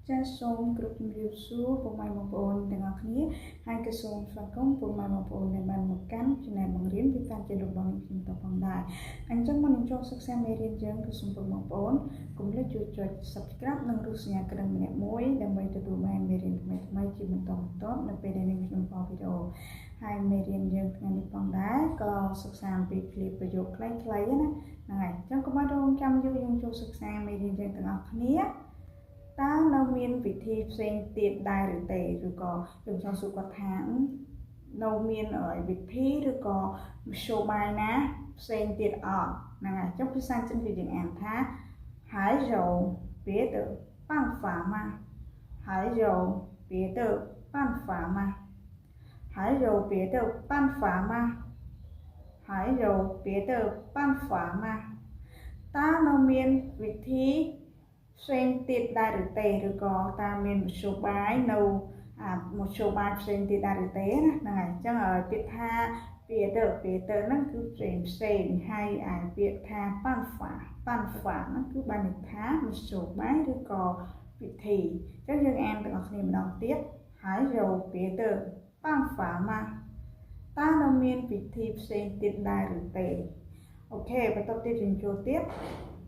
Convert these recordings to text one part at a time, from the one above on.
ចាសសូមគ្រប់ជំរាបសួរពុកម៉ែបងប្អូនទាំងអស់គ្នាហើយក៏សូមស្វាគមន៍ពុកម៉ែបងប្អូនដែលបានមកកាន់ Channel បង្រៀនពីការចេះរបស់នេះខ្ញុំតបផងដែរអញ្ចឹងមុននឹងចូលសិក្សាមេរៀនយើងគឺសូមពុកបងប្អូនកុំភ្លេចជួយចុច Subscribe និងរូបសញ្ញាក្ដឹងម្នាក់មួយដើម្បីទទួលបានមេរៀនថ្មីៗជាបន្តបន្ទាប់នៅពេលដែលខ្ញុំបង្ហោះវីដេអូហើយមេរៀនយើងថ្ងៃនេះផងដែរក៏សិក្សាអំពីឃ្លាប្រយោគខ្លីៗណាហ្នឹងហើយអញ្ចឹងកុំឲ្យរងចាំយូរយើងចូលសិក្សាមេរៀនយើងទាំងអស់គ្នាតើនៅមានវិធីផ្សេងទៀតដែរឬទេឬក៏ខ្ញុំចង់សួរគាត់ថានៅមានវិធីឬក៏មធ្យោបាយណាផ្សេងទៀតអត់ហ្នឹងហើយចុះភាសាចិនគឺយើងអានថា还有别的办法吗还有别的办法吗还有别的办法吗还有别的办法吗តើនៅមានវិធីផ្សេងទៀតដែរឬទេឬក៏តើមានមធ្យោបាយនៅមធ្យោបាយផ្សេងទៀតដែរឬទេណាហ្នឹងហើយអញ្ចឹងពាក្យថាពាក្យទៅហ្នឹងគឺផ្សេងហើយពាក្យថាប៉ាន់ហ្វាហ្នឹងគឺបានន័យថាមធ្យោបាយឬក៏វិធីអញ្ចឹងយើងអានទាំងអស់គ្នាម្ដងទៀតហើយយកពាក្យទៅប៉ាន់ហ្វាមកតើនៅមានវិធីផ្សេងទៀតដែរឬទេអូខេបន្តទៀតយើងចូលទៀត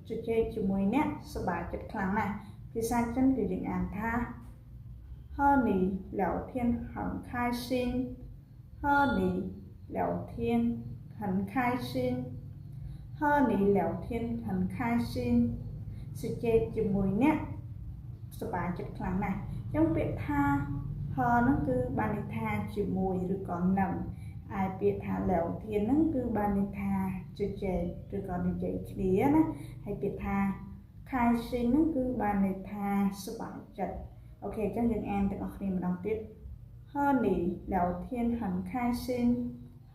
ជជែកជាមួយអ្នកសប្បាយចិត្តខ្លាំងណាស់ភាសាចិនគឺយើងអានថា和你聊天很开心和你聊天很开心和你聊天很开心ជជែកជាមួយអ្នកសប្បាយចិត្តខ្លាំងណាស់អញ្ចឹងពាក្យថាហ្នឹងគឺបានន័យថាជាមួយឬក៏នឹងហើយពាក្យថាលាវធានហ្នឹងគឺបានន័យថាជជែកឬក៏និយាយគ្នាណាហើយពាក្យថាខាយស៊ីនហ្នឹងគឺបានន័យថាសប្បាយចិត្តអូខេអញ្ចឹងយើងអានទាំងអស់គ្នាម្ដងទៀត和你聊天很开心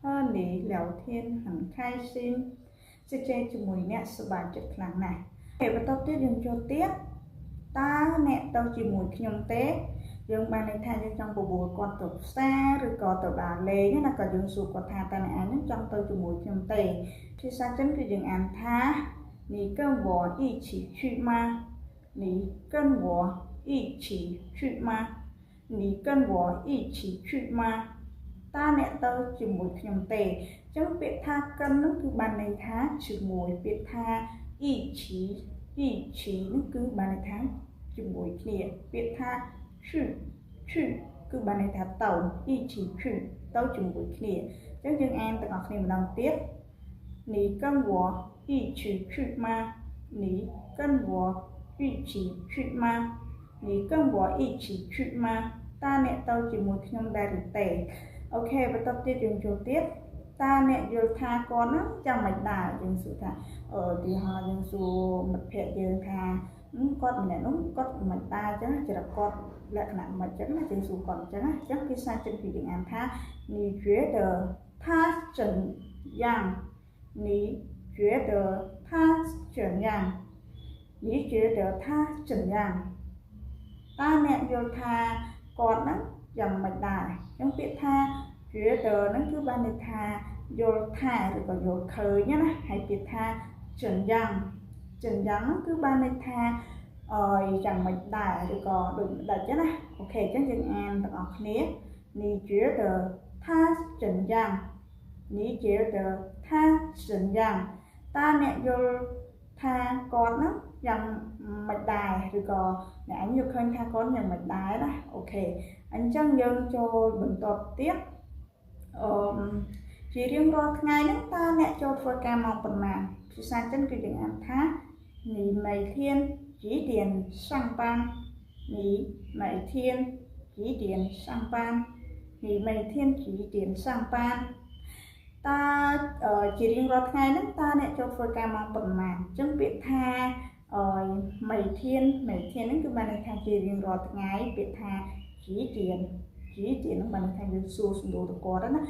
和你聊天很开心ជជែកជាមួយអ្នកសប្បាយចិត្តខ្លាំងណាស់ហើយបន្តទៀតយើងចូលទៀតតើអ្នកទៅជាមួយខ្ញុំទេយើងបានន័យថាយើងចង់បបួលគាត់ទៅផ្សារឬក៏ទៅដើរលេងណាក៏យើងសួរគាត់ថាតើអ្នកឯងចង់ទៅជាមួយខ្ញុំទេភាសាចិនគឺយើងអានថា你跟我一起去吗你跟我一起去吗你跟我一起去吗តើអ្នកទៅជាមួយខ្ញុំទេអញ្ចឹងពាក្យថាកិននោះគឺបានន័យថាជាមួយពាក្យថា一起នោះគឺបានន័យថាជាមួយគ្នាពាក្យថា去គឺបានន័យថាទៅ一起去ទៅជាមួយគ្នាអញ្ចឹងយើងអានទាំងអស់គ្នាម្ដងទៀត你跟我一起去吗你跟我一起去吗你跟我一起去吗តើអ្នកទៅជាមួយខ្ញុំដែរឬទេអូខេបន្តទៀតយើងចូលទៀតតើអ្នកយល់ថាគាត់ហ្នឹងចាំមិនដែរយើងសួរថាទីហោយើងសួរមិត្តភក្តិយើងថាគាត់ម្នាក់នោះគាត់មិនដែរអញ្ចឹងចរិតគាត់លក្ខណៈមិនអញ្ចឹងណាយើងសួរគាត់អញ្ចឹងណាអញ្ចឹងភាសាចិនគឺយើងអានថា你觉得他怎样你觉得他怎样你觉得他怎样តើអ្នកយល់ថាគាត់ហ្នឹងយ៉ាងមិនដែរអញ្ចឹងពាក្យថា觉得ហ្នឹងគឺបានន័យថាយល់ថាឬក៏យល់ឃើញណាហើយពាក្យថា怎样ហ្នឹងគឺបានន័យថាយ៉ាងមិនដែរឬក៏ដូចម្ដេចណាអូខេអញ្ចឹងយើងអានទាំងអស់គ្នា你觉得他怎样你觉得他怎样តើអ្នកយល់ថាគាត់ហ្នឹងយ៉ាងមិនដែរឬក៏អ្នកឯងយល់ឃើញថាគាត់យ៉ាងមិនដែរណាអូខេអញ្ចឹងយើងចូលបន្តទៀតជារៀងរាល់ថ្ងៃហ្នឹងតើអ្នកចូលធ្វើការម៉ោងប៉ុន្មានភាសាចិនគឺយើងអានថា你每天几点上班你每天几点上班你每天几点上班តើជារៀងរាល់ថ្ងៃហ្នឹងតើអ្នកចូលធ្វើការម៉ោងប៉ុន្មានអញ្ចឹងពាក្យថា每天ហ្នឹងគឺបានន័យថាជារៀងរាល់ថ្ងៃពាក្យថា几点ហ្នឹងបានន័យថាយើងសួរសំណួរទៅគាត់ណា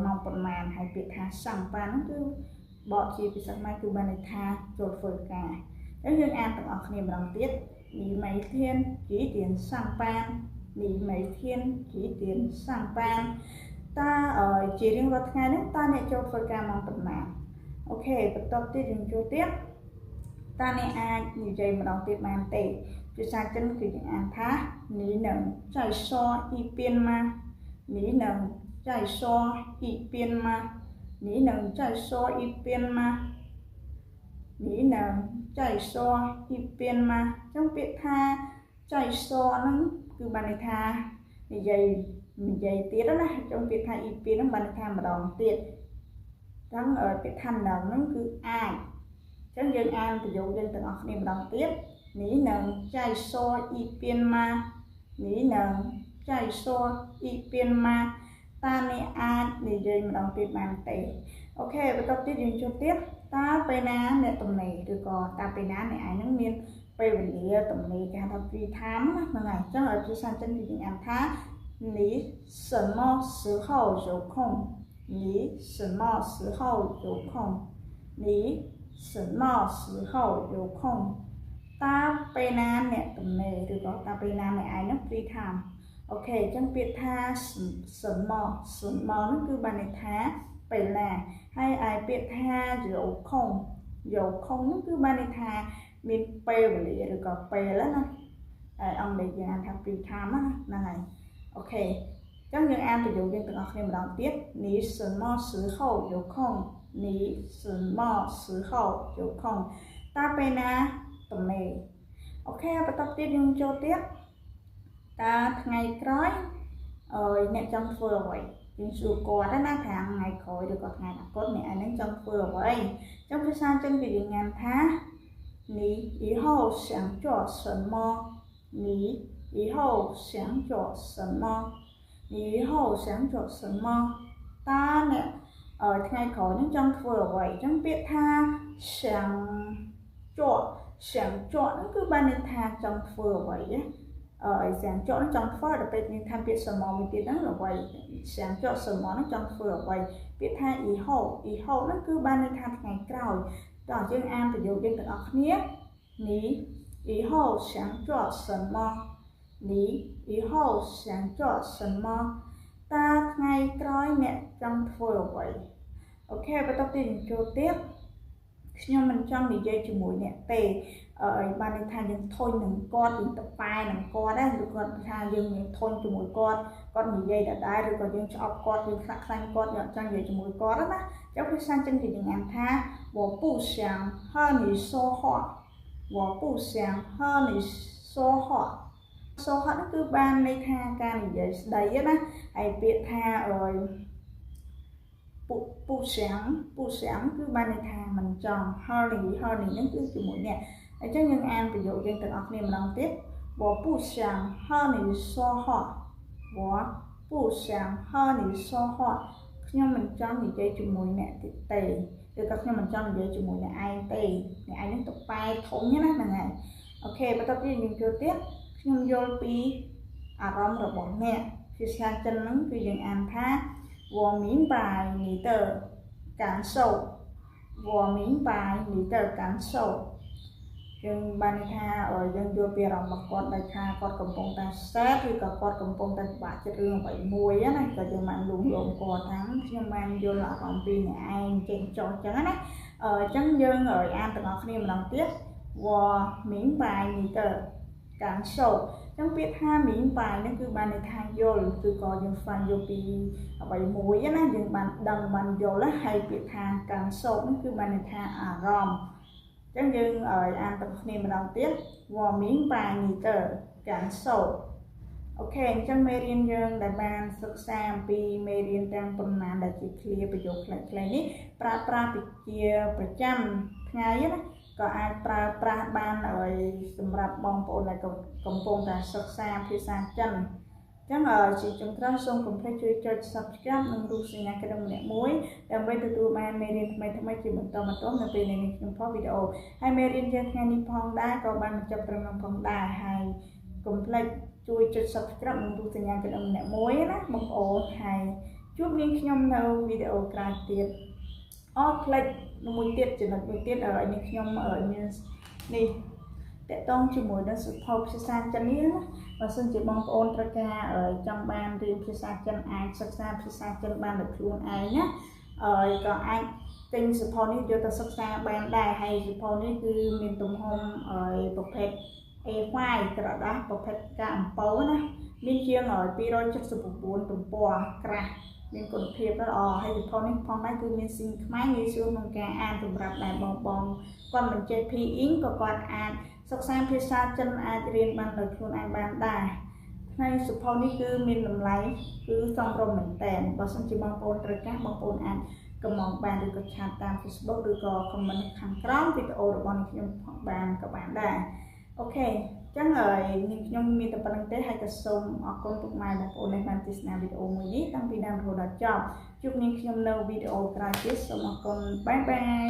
ម៉ោងប៉ុន្មានហើយពាក្យថា上班ហ្នឹងគឺបកជាភាសាខ្មែរគឺបានន័យថាចូលធ្វើការហើយយើងអានទាំងអស់គ្នាម្ដងទៀត你每天几点上班你每天几点上班តើជារៀងរាល់ថ្ងៃហ្នឹងតើអ្នកចូលធ្វើការម៉ោងប៉ុន្មានអូខេបន្តទៀតយើងចូលទៀតតើអ្នកអាចនិយាយម្ដងទៀតបានទេ ភាសាចិនគឺយើងអានថានេះនឹងចៃសអ៊ីពៀនម៉ានេះនឹងចៃសអ៊ីពៀនម៉ានេះនឹងចៃសអ៊ីពៀនម៉ានេះនឹងចៃសអ៊ីពៀនម៉ាចឹងពាក្យថាចៃសហ្នឹងគឺបានន័យថានិយាយទៀតណាចឹងពាក្យថាអ៊ីពៀនហ្នឹងបានន័យថាម្ដងទៀតចឹងពាក្យថានឹងហ្នឹងគឺអាចចឹងយើងអានប្រយោគយើងទាំងអស់គ្នាម្ដងទៀតនេះនឹងចៃសអ៊ីពៀនម៉ានេះនឹងចៃសអ៊ីពៀនម៉ាតើអ្នកអាចនិយាយម្ដងទៀតបានទេអូខេបន្តទៀតយើងជួបទៀតតើពេលណាអ្នកទំនេរឬក៏តើពេលណាអ្នកឯងនឹងមានពេលវេលាទំនេរគេហៅថា free time ហ្នឹងហើយអញ្ចឹងឲ្យភាសាចិនគឺយើងអានថា你什么时候有空你什么时候有空你什么时候有空តើពេលណាអ្នកទំនេរឬក៏តើពេលណាអ្នកឯងនឹង free time អូខេអញ្ចឹងពាក្យថា什么ហ្នឹងគឺបានន័យថាពេលណាហើយឯពាក្យថា有空ហ្នឹងគឺបានន័យថាមានពេលវេលាឬក៏ពេលណាហើយអង់គ្លេសយើងអានថា free time ហ្នឹងហើយអូខេអញ្ចឹងយើងអានប្រយោគយើងទាំងអស់គ្នាម្ដងទៀត你什么时候有空你什么时候有空តើពេលណាទំនេរអូខេបន្តទៀតយើងចូលទៀតតើថ្ងៃក្រោយអ្នកចង់ធ្វើអ្វីយើងសួរគាត់ណាថាថ្ងៃក្រោយឬក៏ថ្ងៃអនាគតអ្នកឯងនឹងចង់ធ្វើអ្វីអញ្ចឹងភាសាចិនគឺយើងញ៉ាំថា你以后想做什么你以后想做什么你以后想做什么តើអ្នកថ្ងៃក្រោយនឹងចង់ធ្វើអ្វីអញ្ចឹងពាក្យថា想做ហ្នឹងគឺបានន័យថាចង់ធ្វើអ្វីណា想做នឹងចង់ធ្វើដល់ពេលយើងថាពាក្យ什么មួយទៀតហ្នឹងអ្វី想做什么នឹងចង់ធ្វើអ្វីពាក្យថា以后ហ្នឹងគឺបានន័យថាថ្ងៃក្រោយតោះយើងអានប្រយោគយើងទាំងអស់គ្នា你以后想做什么你以后想做什么តើថ្ងៃក្រោយអ្នកចង់ធ្វើអ្វីអូខេបន្តទៀតចូលទៀតខ្ញុំមិនចង់និយាយជាមួយអ្នកទេបានន័យថាយើងធុញនឹងគាត់យើងទៅប៉ែនឹងគាត់ដែរឬគាត់ថាយើងធុញជាមួយគាត់និយាយដដែលឬក៏យើងឆ្អប់គាត់យើងខ្លាក់ខ្លាញ់គាត់យើងអត់ចង់និយាយជាមួយគាត់ណាចឹងភាសាចិនគឺយើងអានថា我不想和你说话我不想和你说话说话ហ្នឹងគឺបានន័យថាការនិយាយស្ដីណាហើយពាក្យថាពូសៀងគឺបានន័យថាមិនចង់ហើយហ្នឹងគឺជាមួយអ្នកអញ្ចឹងយើងអានប្រយោគយើងទាំងអស់គ្នាម្ដងទៀត我不想和你说话我不想和你说话ខ្ញុំមិនចង់និយាយជាមួយអ្នកទេឬក៏ខ្ញុំមិនចង់និយាយជាមួយអ្នកឯងទេអ្នកឯងនឹងទៅប៉ែធំណាហ្នឹងហើយអូខេបន្តទៀតយើងចូលទៀតខ្ញុំយល់ពីអារម្មណ៍របស់អ្នកភាសាចិនហ្នឹងគឺយើងអានថា我明白你的感受我明白你的感受យើងបានថាយើងយល់ពីអារម្មណ៍របស់គាត់ដោយថាគាត់កំពុងតែ sad ឬក៏គាត់កំពុងតែពិបាកចិត្តរឿងអ្វីមួយណាក៏យើងបានលួងលោមគាត់ថាខ្ញុំបានយល់អារម្មណ៍ពីអ្នកឯងចេះចោះចឹងណាអញ្ចឹងយើងអានទាំងអស់គ្នាម្ដងទៀត我明白你的感受ចឹងពាក្យថាមីងបាយនេះគឺបានន័យថាយល់គឺក៏យើងស្វែងយល់ពីអ្វីមួយណាយើងបានដឹងបានយល់ហើយពាក្យថា感受នេះគឺបានន័យថាអារម្មណ៍ចឹងយើងអានទាំងគ្នាម្ដងទៀត我明白你的感受អូខេអញ្ចឹងមេរៀនយើងដែលបានសិក្សាអំពីមេរៀនទាំងប៉ុន្មានដែលជាឃ្លាប្រយោគខ្លីៗនេះប្រើប្រាស់ជាប្រចាំថ្ងៃណាក៏អាចប្រើប្រាស់បានសម្រាប់បងប្អូនដែលកំពុងតែសិក្សាភាសាចិនអញ្ចឹងជាចុងក្រោយសូមកុំភ្លេចជួយចុច Subscribe និងរូបសញ្ញាកណ្ដឹងម្នាក់មួយដើម្បីទទួលបានមេរៀនថ្មីៗជាបន្តបន្ទាប់នៅពេលដែលខ្ញុំផុសវីដេអូហើយមេរៀនយើងថ្ងៃនេះផងដែរក៏បានបញ្ចប់ត្រឹមនោះផងដែរហើយកុំភ្លេចជួយចុច Subscribe និងរូបសញ្ញាកណ្ដឹងម្នាក់មួយណាបងប្អូនហើយជួបនាងខ្ញុំនៅវីដេអូក្រោយទៀតផ្លេចមួយទៀតចំណុចមួយទៀតនេះខ្ញុំមាននេះតកតងជាមួយនឹងសភៅភាសាចិននេះបើសិនជាបងប្អូនត្រូវការចង់បានរៀនភាសាចិនអាចសិក្សាភាសាចិនបានដោយខ្លួនឯងណាក៏អាចទិញសភៅនេះយកទៅសិក្សាបានដែរហើយសភៅនេះគឺមានទំហំប្រភេទ A5 ក្រដាស់ប្រភេទការអំពៅណាមានជាង279ទំព័រក្រាស់មានគុណភាពល្អហើយសៀវភៅនេះផងដែរគឺមានស៊ីនខ្មែរងាយស្រួលក្នុងការអានសម្រាប់ដែលបងគាត់មិនចេះ PE ក៏គាត់អាចសិក្សាភាសាចិនអាចរៀនបានដោយខ្លួនឯងបានដែរហើយសៀវភៅនេះគឺមានតម្លៃគឺសមរម្យមែនតើបើសិនជាបងប្អូនត្រូវការបងប្អូនអាចcommentបានឬក៏ឆាតតាម Facebook ឬក៏ comment ខាងក្រោមវីដេអូរបស់ខ្ញុំបានក៏បានដែរអូខេចឹងហើយនាងខ្ញុំមានតែប៉ុណ្្នឹងទេហើយក៏សូមអរគុណពុកម៉ែបងប្អូនដែលបានទស្សនាវីដេអូមួយនេះតាំងពីដើមរហូតដល់ចប់ជួបនាងខ្ញុំនៅវីដេអូក្រោយទៀតសូមអរគុណបាយបាយ